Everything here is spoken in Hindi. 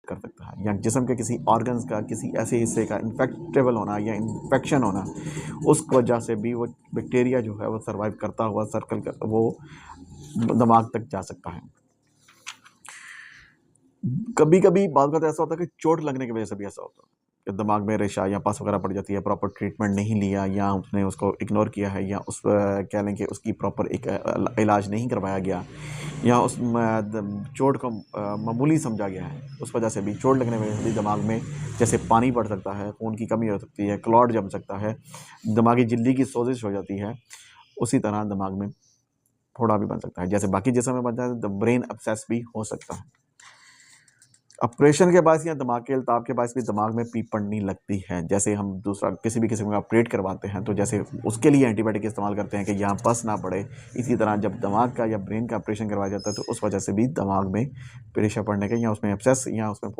कर सकता है, या जिस्म के किसी ऑर्गन्स का किसी ऐसे हिस्से का इन्फेक्टेबल होना या इन्फेक्शन होना, उस वजह से भी वो बैक्टीरिया जो है वो सर्वाइव करता हुआ सर्कल कर वो दिमाग तक जा सकता है। कभी कभी बात का तो ऐसा होता है कि चोट लगने की वजह से भी ऐसा होता है कि दिमाग में रेशा या पस वगैरह पड़ जाती है, प्रॉपर ट्रीटमेंट नहीं लिया या उसने उसको इग्नोर किया है, या उस कह लें कि उसकी प्रॉपर एक इलाज नहीं करवाया गया, या उस चोट को मामूली समझा गया है, उस वजह से भी चोट लगने की वजह से भी दिमाग में जैसे पानी पड़ सकता है, खून की कमी हो सकती है, क्लॉट जम सकता है, दिमागी झिल्ली की सोजिश हो जाती है, उसी तरह दिमाग में फोड़ा भी बन सकता है। जैसे बाकी जिस्म में बनता है तो ब्रेन अब्सेस भी हो सकता है। ऑपरेशन के बाद या दिमाग के इल्ताब के बाद भी दिमाग में पीप पड़ने लगती है। जैसे हम दूसरा किसी भी किस्म का ऑपरेट करवाते हैं तो जैसे उसके लिए एंटीबायोटिक इस्तेमाल करते हैं कि यहाँ पस ना पड़े, इसी तरह जब दिमाग का या ब्रेन का ऑपरेशन करवाया जाता है तो उस वजह से भी दिमाग में प्रेशर पड़ने के या उसमें एब्सेस या उसमें